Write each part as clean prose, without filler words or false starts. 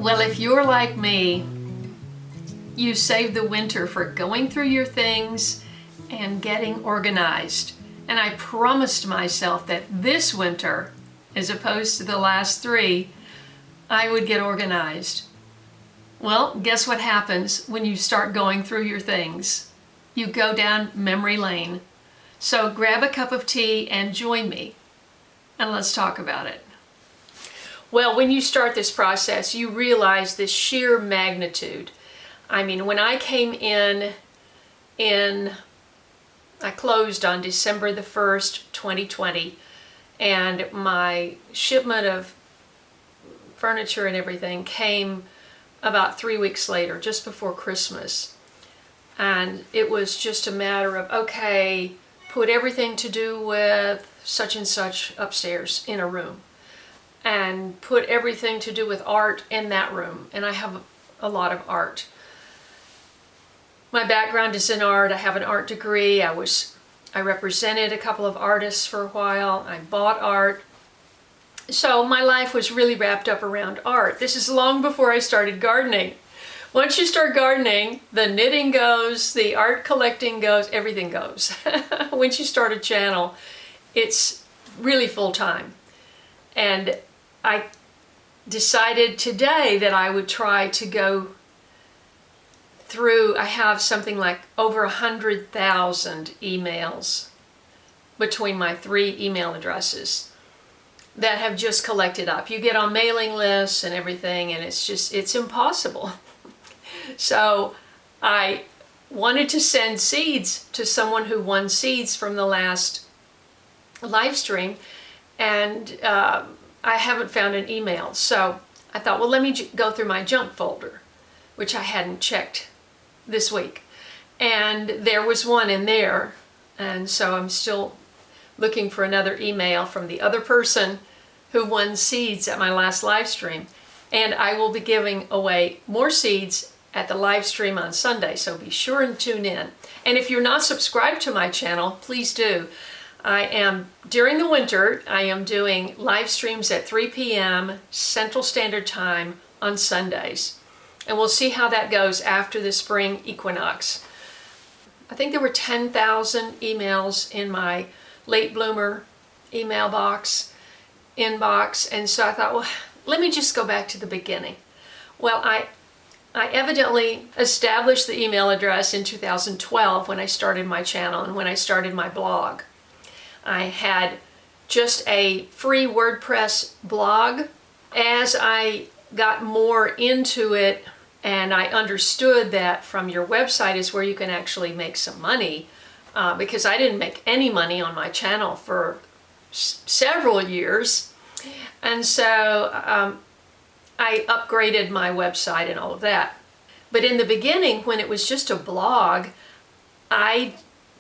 Well, if you're like me, you save the winter for going through your things and getting organized. And I promised myself that this winter, as opposed to the last 3, I would get organized. Well, guess what happens when you start going through your things? You go down memory lane. So grab a cup of tea and join me, and let's talk about it. Well, when you start this process, you realize the sheer magnitude. I mean, when I came in I closed on December the 1st, 2020, and my shipment of furniture and everything came about 3 weeks later, just before Christmas. And it was just a matter of, okay, put everything to do with such and such upstairs in a room, and put everything to do with art in that room. And I have a lot of art. My background is in art. I have an art degree. I represented a couple of artists for a while. I bought art. So my life was really wrapped up around art. This is long before I started gardening. Once you start gardening, the knitting goes, the art collecting goes, everything goes. Once you start a channel, it's really full time. And I decided today that I would try to go through, I have something like over 100,000 emails between my 3 email addresses that have just collected up. You get on mailing lists and everything, and it's impossible. So I wanted to send seeds to someone who won seeds from the last live stream, and I haven't found an email. So I thought, well, let me go through my junk folder, which I hadn't checked this week. And there was one in there. And so I'm still looking for another email from the other person who won seeds at my last live stream. And I will be giving away more seeds at the live stream on Sunday, so be sure and tune in. And if you're not subscribed to my channel, please do. During the winter, I am doing live streams at 3 p.m. Central Standard Time on Sundays. And we'll see how that goes after the spring equinox. I think there were 10,000 emails in my late bloomer email inbox. And so I thought, well, let me just go back to the beginning. Well, I evidently established the email address in 2012 when I started my channel and when I started my blog. I had just a free WordPress blog. As I got more into it and I understood that from your website is where you can actually make some money, because I didn't make any money on my channel for several years. And so I upgraded my website and all of that. But in the beginning, when it was just a blog, I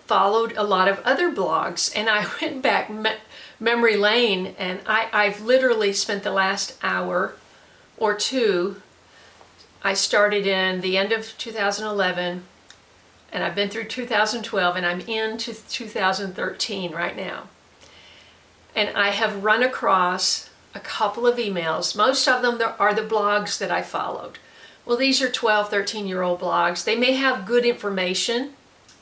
followed a lot of other blogs, and I went back memory lane, and I've literally spent the last hour or 2. I started in the end of 2011, and I've been through 2012, and I'm into 2013 right now. And I have run across a couple of emails. Most of them are the blogs that I followed. Well, these are 12, 13-year-old blogs. They may have good information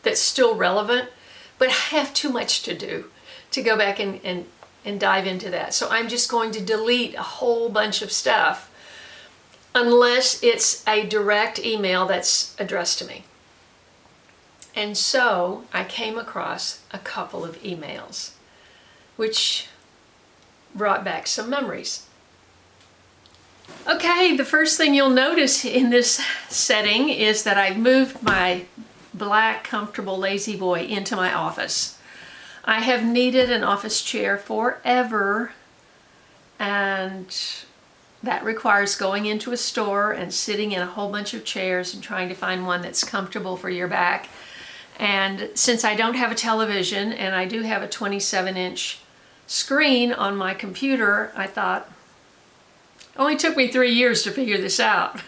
that's still relevant, but I have too much to do to go back and dive into that. So I'm just going to delete a whole bunch of stuff unless it's a direct email that's addressed to me. And so I came across a couple of emails, which brought back some memories. Okay, the first thing you'll notice in this setting is that I've moved my black comfortable lazy boy into my office. I have needed an office chair forever, and that requires going into a store and sitting in a whole bunch of chairs and trying to find one that's comfortable for your back. And since I don't have a television and I do have a 27-inch screen on my computer, I thought, it only took me 3 years to figure this out.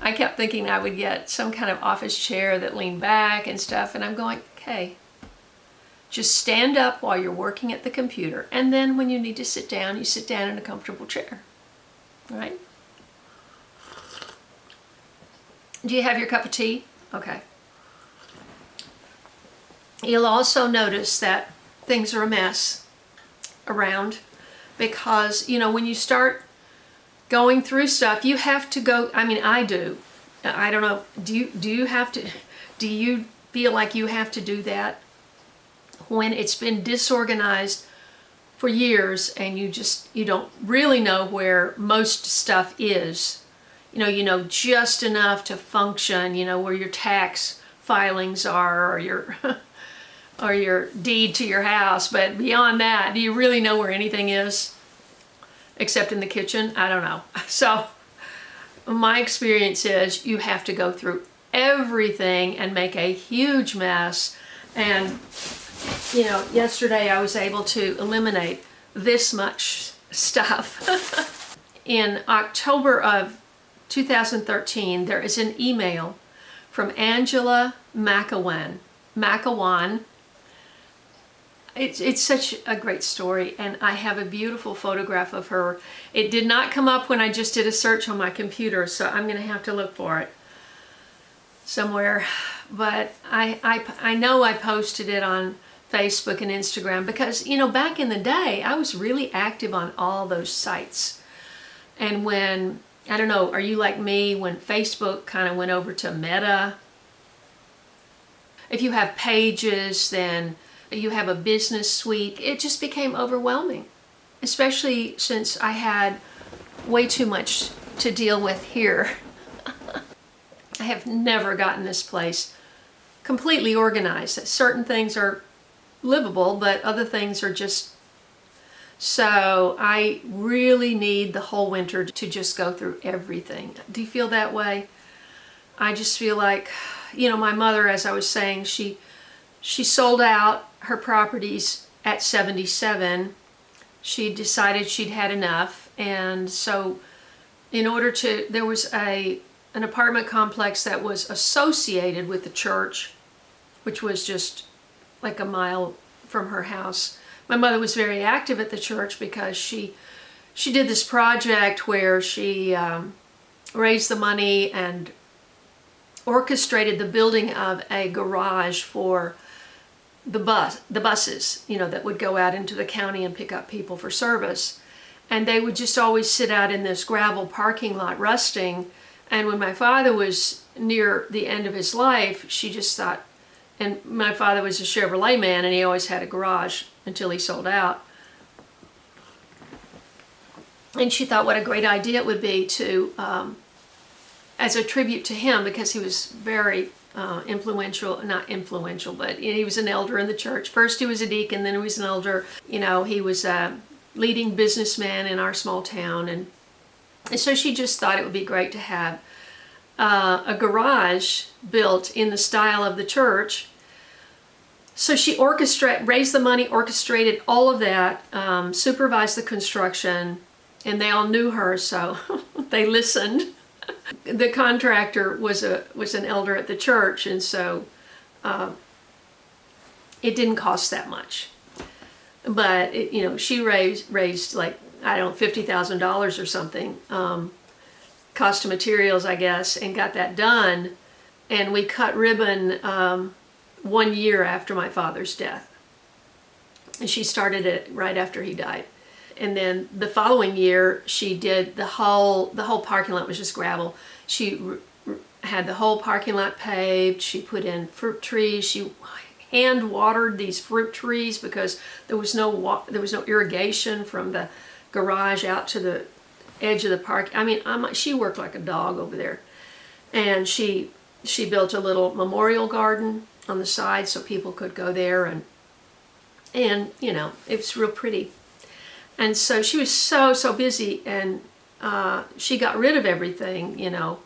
I kept thinking I would get some kind of office chair that leaned back and stuff, and I'm going, okay, Just stand up while you're working at the computer, and then when you need to sit down, you sit down in a comfortable chair. All right? Do you have your cup of tea? Okay. You'll also notice that things are a mess around because, you know, when you start going through stuff, you have to go, I mean, I do. I don't know, do you have to, do you feel like you have to do that when it's been disorganized for years and you don't really know where most stuff is? You know just enough to function, you know, where your tax filings are or your or your deed to your house, but beyond that, do you really know where anything is? Except in the kitchen? I don't know. So my experience is you have to go through everything and make a huge mess. And, you know, yesterday I was able to eliminate this much stuff. In October of 2013, there is an email from Angela McEwan. It's such a great story, and I have a beautiful photograph of her. It did not come up when I just did a search on my computer, so I'm going to have to look for it somewhere. But I know I posted it on Facebook and Instagram because, you know, back in the day, I was really active on all those sites. And when, I don't know, are you like me, when Facebook kind of went over to Meta? If you have pages, then you have a business suite. It just became overwhelming, especially since I had way too much to deal with here. I have never gotten this place completely organized. Certain things are livable, but other things are just... So I really need the whole winter to just go through everything. Do you feel that way? I just feel like, you know, my mother, as I was saying, she sold out her properties at 77. She decided she'd had enough, and so in order to, there was an apartment complex that was associated with the church, which was just like a mile from her house. My mother was very active at the church because she did this project where she raised the money and orchestrated the building of a garage for the buses, you know, that would go out into the county and pick up people for service. And they would just always sit out in this gravel parking lot rusting. And when my father was near the end of his life, she just thought, and my father was a Chevrolet man and he always had a garage until he sold out. And she thought what a great idea it would be to, as a tribute to him, because he was very influential, not influential, but he was an elder in the church. First he was a deacon, then he was an elder. You know, he was a leading businessman in our small town. And so she just thought it would be great to have a garage built in the style of the church. So she raised the money, orchestrated all of that, supervised the construction, and they all knew her, so they listened. The contractor was an elder at the church, and so it didn't cost that much. But it, you know, she raised like, I don't know, $50,000 or something, cost of materials, I guess, and got that done. And we cut ribbon 1 year after my father's death. And she started it right after he died. And then the following year, she did the whole parking lot was just gravel. She had the whole parking lot paved. She put in fruit trees. She hand watered these fruit trees because there was no irrigation from the garage out to the edge of the park. I mean, she worked like a dog over there. And she built a little memorial garden on the side so people could go there, and you know, it was real pretty. And so she was so busy, and she got rid of everything, you know,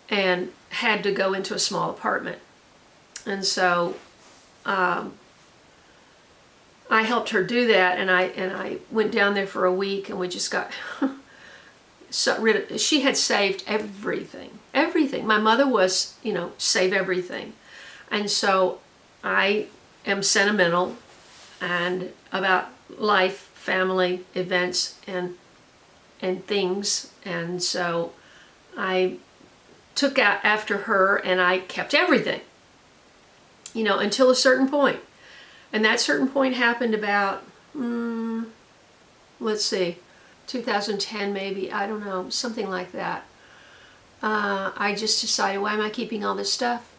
and had to go into a small apartment. And so I helped her do that, and I went down there for a week, and we just got rid of. She had saved everything. My mother was, you know, save everything. And so I am sentimental and about life, family, events, and things. And so I took out after her, and I kept everything, until a certain point. And that certain point happened about, let's see, 2010 maybe, I don't know, something like that. I just decided, why am I keeping all this stuff?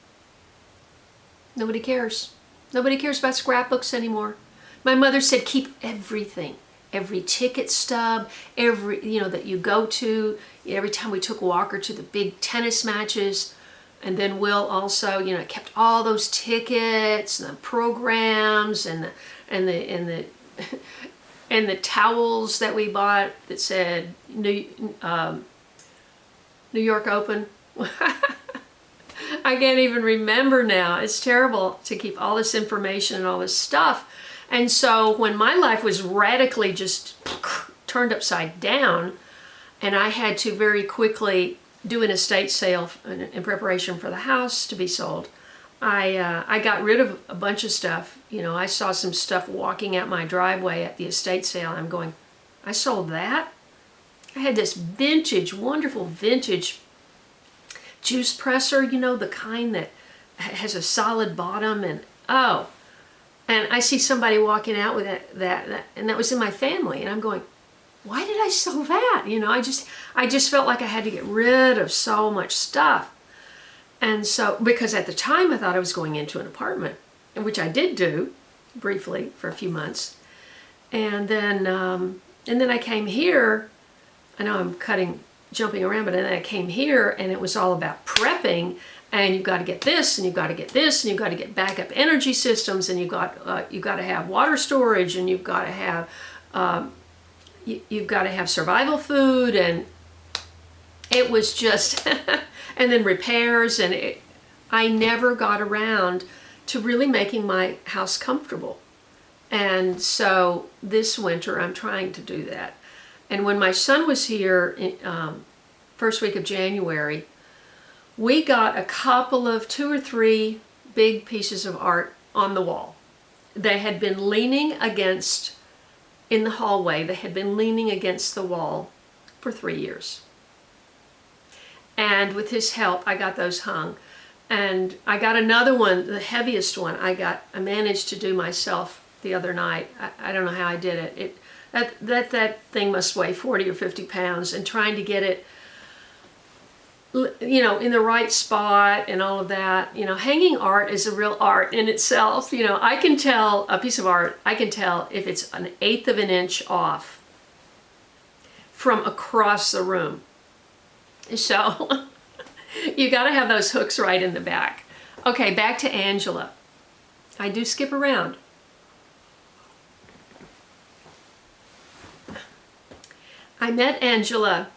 Nobody cares. Nobody cares about scrapbooks anymore. My mother said, keep everything. Every ticket stub, every, that you go to, every time we took Walker to the big tennis matches. And then Will also, kept all those tickets and the programs and the towels that we bought that said New York Open. I can't even remember now. It's terrible to keep all this information and all this stuff. And so when my life was radically just turned upside down, and I had to very quickly do an estate sale in preparation for the house to be sold, I got rid of a bunch of stuff. I saw some stuff walking out my driveway at the estate sale. I'm going, I sold that? I had this vintage, wonderful vintage juice presser, the kind that has a solid bottom, and and I see somebody walking out with that, and that was in my family, and I'm going, why did I sell that? I just felt like I had to get rid of so much stuff. And so, because at the time I thought I was going into an apartment, which I did do briefly for a few months. And then I came here. I know I'm jumping around, but then I came here, and it was all about prepping. And you've got to get this, and you've got to get this, and you've got to get backup energy systems, and you've got to have water storage, and you've got to have survival food, and it was just, and then repairs, and I never got around to really making my house comfortable. And so this winter I'm trying to do that. And when my son was here, first week of January, we got a couple of 2 or 3 big pieces of art on the wall. They had been leaning against, in the hallway, they had been leaning against the wall for 3 years. And with his help, I got those hung. And I got another one, the heaviest one, I managed to do myself the other night. I don't know how I did it. That thing must weigh 40 or 50 pounds, and trying to get it in the right spot and all of that. Hanging art is a real art in itself. I can tell a piece of art, I can tell if it's 1/8 of an inch off from across the room. So you got to have those hooks right in the back. Okay, back to Angela. I do skip around. I met Angela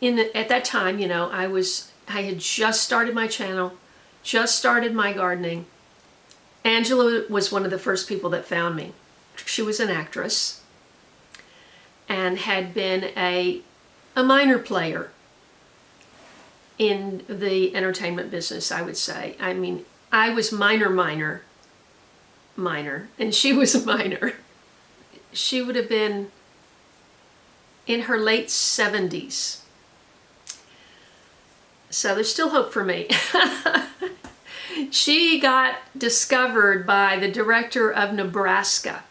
at that time, I had just started my channel, just started my gardening. Angela was one of the first people that found me. She was an actress and had been a minor player in the entertainment business, I would say. I mean, I was minor, and she was a minor. She would have been in her late 70s. So there's still hope for me. She got discovered by the director of Nebraska,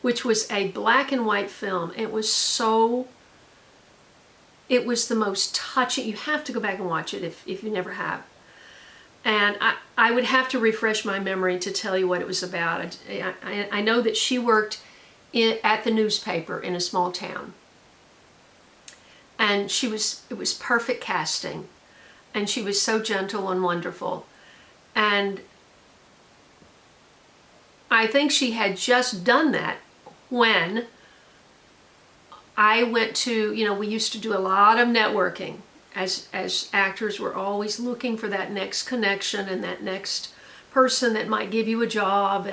which was a black and white film. It was the most touching. You have to go back and watch it if you never have. And I would have to refresh my memory to tell you what it was about. I know that she worked at the newspaper in a small town. And it was perfect casting. And she was so gentle and wonderful. And I think she had just done that when I went to, we used to do a lot of networking. As actors, we're always looking for that next connection and that next person that might give you a job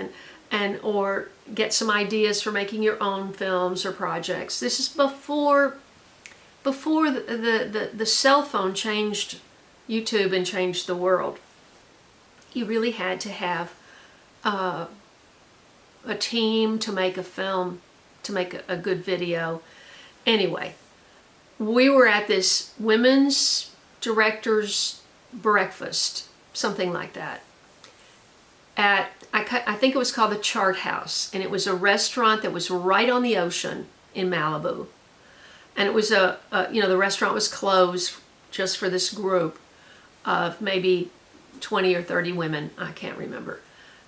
and or get some ideas for making your own films or projects. This is before the cell phone changed YouTube and changed the world. You really had to have a team to make a film, to make a good video. Anyway, we were at this women's directors breakfast, something like that, at, I think it was called the Chart House, and it was a restaurant that was right on the ocean in Malibu. And it was the restaurant was closed just for this group of maybe 20 or 30 women, I can't remember.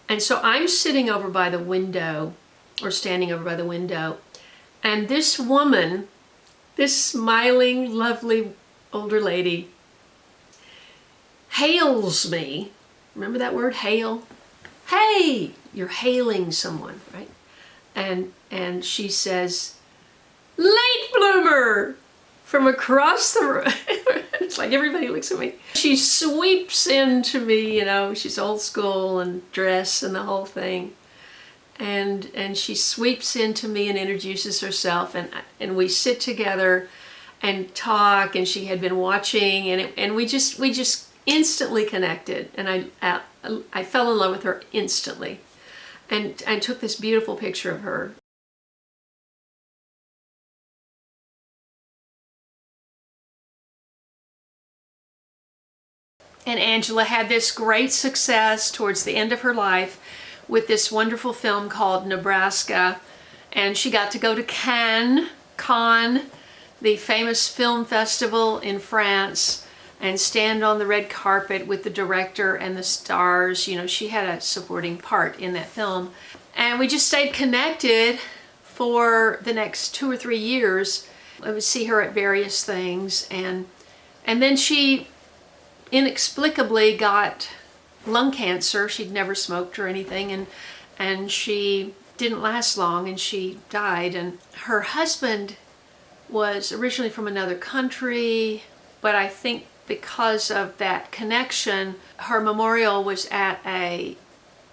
And so I'm sitting over by the window, or standing over by the window, and this woman, this smiling, lovely older lady, hails me. Remember that word, hail? Hey, you're hailing someone, right? And she says, late bloomer, from across the room. It's like everybody looks at me. She sweeps into me, she's old school and dress and the whole thing. And she sweeps into me and introduces herself, and we sit together and talk, and she had been watching, and we just instantly connected, and I fell in love with her instantly, and took this beautiful picture of her. And Angela had this great success towards the end of her life with this wonderful film called Nebraska. And she got to go to Cannes, the famous film festival in France, and stand on the red carpet with the director and the stars. She had a supporting part in that film. And we just stayed connected for the next 2 or 3 years. I would see her at various things. And then she inexplicably got lung cancer. She'd never smoked or anything, and she didn't last long, and she died. And her husband was originally from another country, but I think because of that connection, her memorial was at an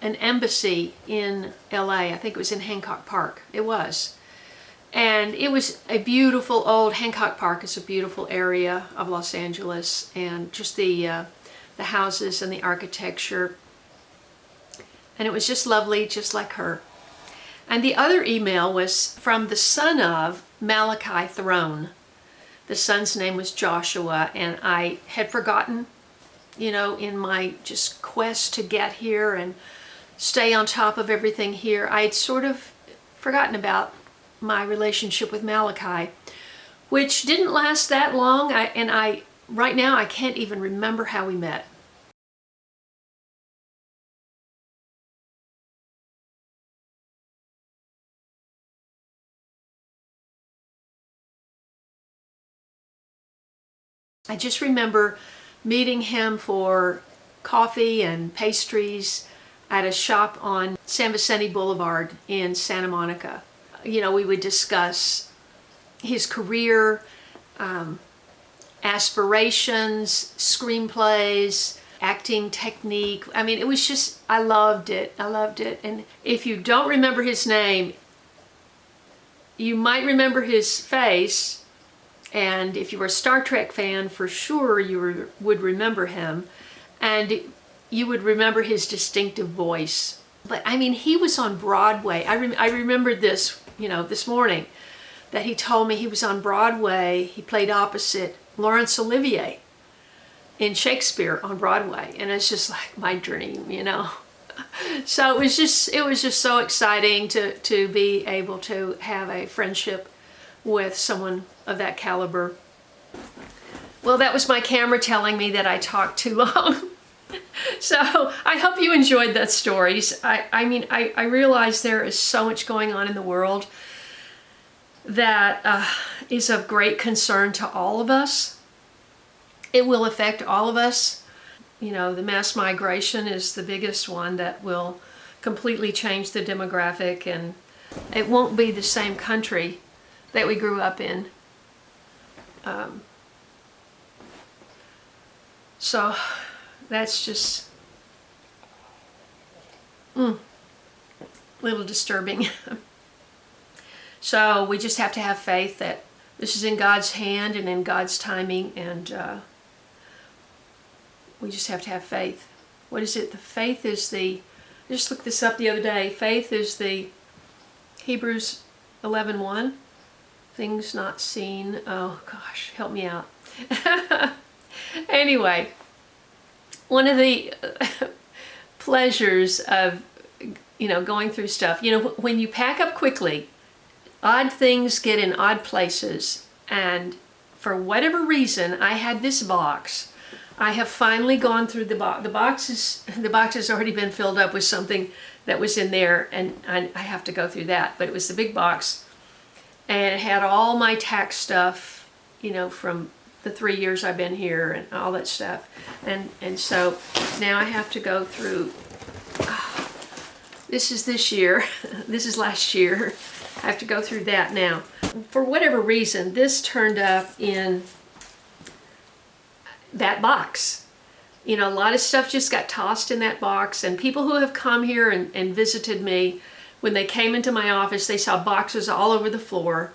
embassy in LA. I think it was in Hancock Park. It was. And it was a beautiful old, Hancock Park is a beautiful area of Los Angeles, and just the houses and the architecture. And it was just lovely, just like her. And the other email was from the son of Malachi Throne. The son's name was Joshua, and I had forgotten, in my just quest to get here and stay on top of everything here, I'd sort of forgotten about my relationship with Malachi, which didn't last that long. Right now I can't even remember how we met. I just remember meeting him for coffee and pastries at a shop on San Vicente Boulevard in Santa Monica. We would discuss his career, aspirations, screenplays, acting technique. I mean, it was just, I loved it. And if you don't remember his name, you might remember his face. And if you were a Star Trek fan, for sure you would remember him. And you would remember his distinctive voice. But I mean, he was on Broadway. I remembered this, this morning, that he told me he was on Broadway. He played opposite Laurence Olivier in Shakespeare on Broadway. And it's just like my dream, So it was just so exciting to be able to have a friendship with someone of that caliber. Well, that was my camera telling me that I talked too long. So I hope you enjoyed that stories. I realize there is so much going on in the world that is of great concern to all of us. It will affect all of us. The mass migration is the biggest one that will completely change the demographic, and it won't be the same country that we grew up in. So that's just a little disturbing. So we just have to have faith that this is in God's hand and in God's timing, and we just have to have faith. What is it? The faith is the I just looked this up the other day. Faith is the Hebrews 11:1. Things not seen. Oh gosh, help me out. Anyway, one of the pleasures of, going through stuff, when you pack up quickly, odd things get in odd places. And for whatever reason, I had this box. I have finally gone through the box. The box has already been filled up with something that was in there, and I have to go through that. But it was the big box, and it had all my tax stuff, from the 3 years I've been here and all that stuff. And so now I have to go through, this is this year, this is last year. I have to go through that now. For whatever reason, this turned up in that box. A lot of stuff just got tossed in that box, and people who have come here and visited me, when they came into my office, they saw boxes all over the floor,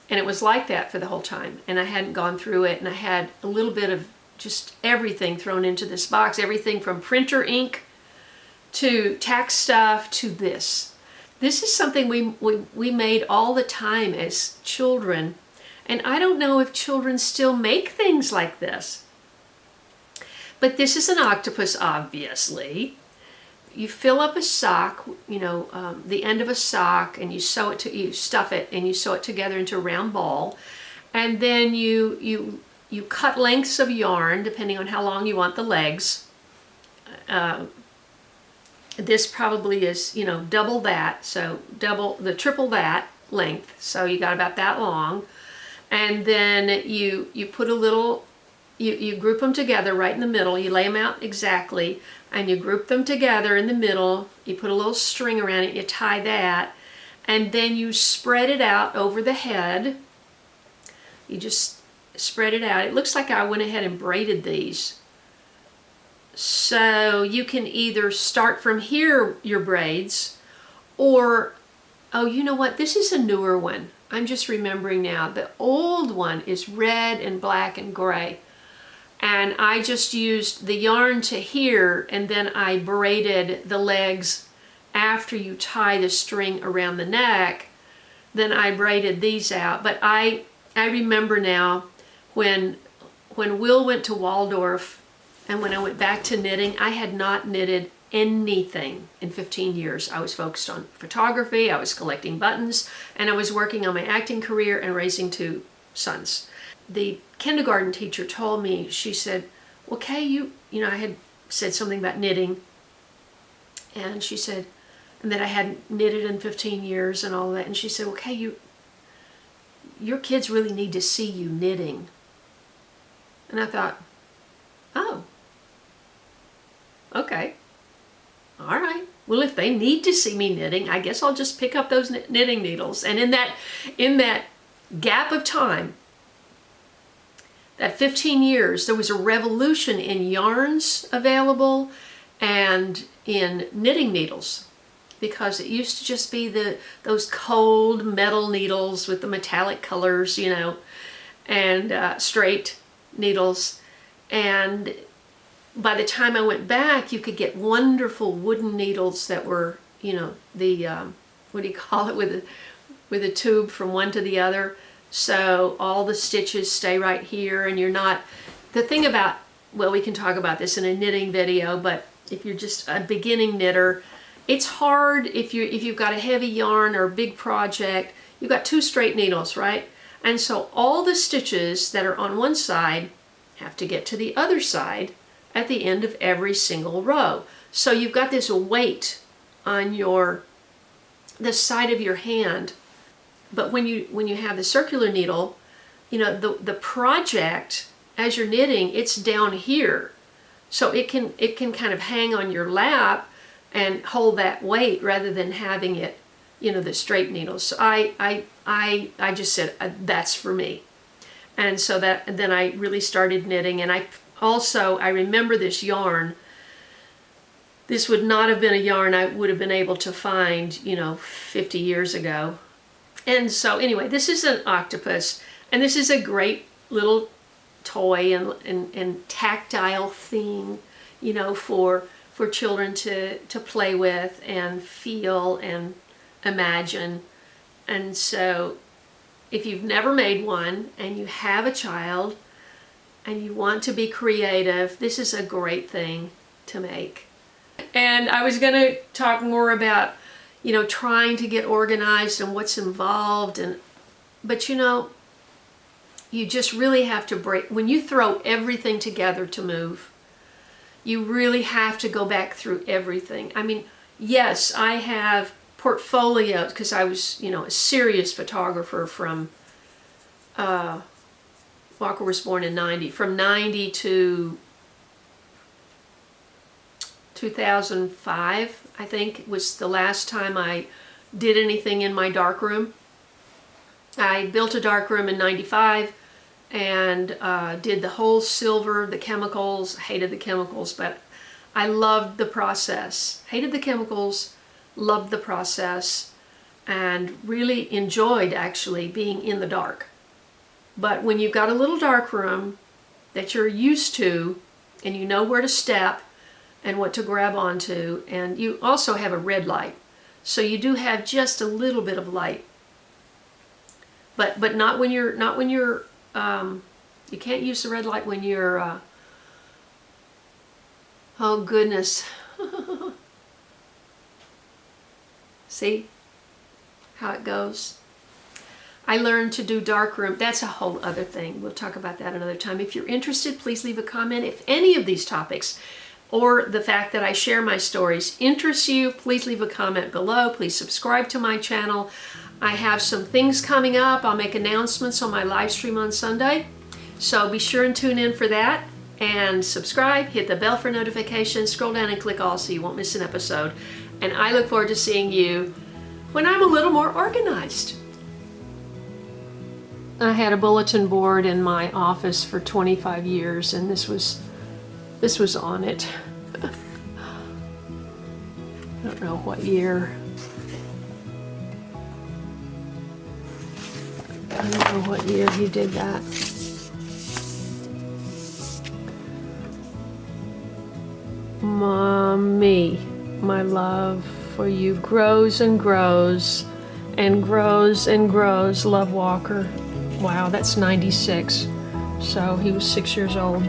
and it was like that for the whole time, and I hadn't gone through it, and I had a little bit of just everything thrown into this box, everything from printer ink to tax stuff to this. This is something we made all the time as children, and I don't know if children still make things like this. But this is an octopus, obviously. You fill up a sock, the end of a sock, and you stuff it, and you sew it together into a round ball, and then you cut lengths of yarn depending on how long you want the legs. This probably is, double that, so triple that length. So you got about that long, and then you put a little. You group them together right in the middle. You lay them out exactly, and you group them together in the middle. You put a little string around it, you tie that, and then you spread it out over the head. You just spread it out. It looks like I went ahead and braided these. So you can either start from here, your braids, or, oh, you know what? This is a newer one. I'm just remembering now. The old one is red and black and gray. And I just used the yarn to here, and then I braided the legs after you tie the string around the neck. Then I braided these out. But I remember now when Will went to Waldorf and when I went back to knitting, I had not knitted anything in 15 years. I was focused on photography, I was collecting buttons, and I was working on my acting career and raising 2 sons. The kindergarten teacher told me, she said, well, Kaye, I had said something about knitting, and she said, and that I hadn't knitted in 15 years and all that, and she said, well, Kaye, your kids really need to see you knitting. And I thought, oh, okay, all right. Well, if they need to see me knitting, I guess I'll just pick up those knitting needles. And in that gap of time, that 15 years, there was a revolution in yarns available and in knitting needles, because it used to just be those cold metal needles with the metallic colors, and straight needles. And by the time I went back, you could get wonderful wooden needles that were, the what do you call it, with a tube from one to the other. So all the stitches stay right here, and you're not, the thing about, well, we can talk about this in a knitting video, but if you're just a beginning knitter, it's hard if you've got a heavy yarn or a big project. You've got 2 straight needles, right? And so all the stitches that are on one side have to get to the other side at the end of every single row. So you've got this weight on the side of your hand. But when you have the circular needle, the project, as you're knitting, it's down here. So it can kind of hang on your lap and hold that weight rather than having it, the straight needles. So I just said, that's for me. And so then I really started knitting, and I remember this yarn. This would not have been a yarn I would have been able to find, 50 years ago. And so anyway, this is an octopus, and this is a great little toy and tactile thing, for for children to play with and feel and imagine. And so if you've never made one and you have a child and you want to be creative, this is a great thing to make. And I was going to talk more about, you know, trying to get organized and what's involved, but you know, you just really have to break. When you throw everything together to move, you really have to go back through everything. I mean, yes, I have portfolios because I was, you know, a serious photographer from, Walker was born in 90, from 90 to 2005, I think, was the last time I did anything in my darkroom. I built a darkroom in 95 and did the whole silver, the chemicals. Hated the chemicals, but I loved the process. Hated the chemicals, loved the process, and really enjoyed actually being in the dark. But when you've got a little darkroom that you're used to and you know where to step and what to grab onto, and you also have a red light, so you do have just a little bit of light, but not when you're you can't use the red light when you're oh goodness. See how it goes? I learned to do darkroom. That's a whole other thing. We'll talk about that another time. If you're interested, please leave a comment. If any of these topics or the fact that I share my stories interests you, please leave a comment below. Please subscribe to my channel. I have some things coming up. I'll make announcements on my live stream on Sunday. So be sure and tune in for that. And subscribe, hit the bell for notifications, scroll down and click all so you won't miss an episode. And I look forward to seeing you when I'm a little more organized. I had a bulletin board in my office for 25 years and this was on it. I don't know what year. I don't know what year he did that. Mommy, my love for you grows and grows and grows and grows. Love, Walker. Wow, that's 96. So he was 6 years old.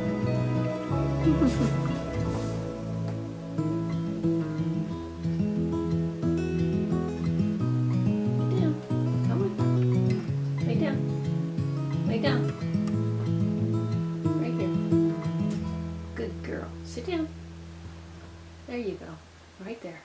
There you go, right there.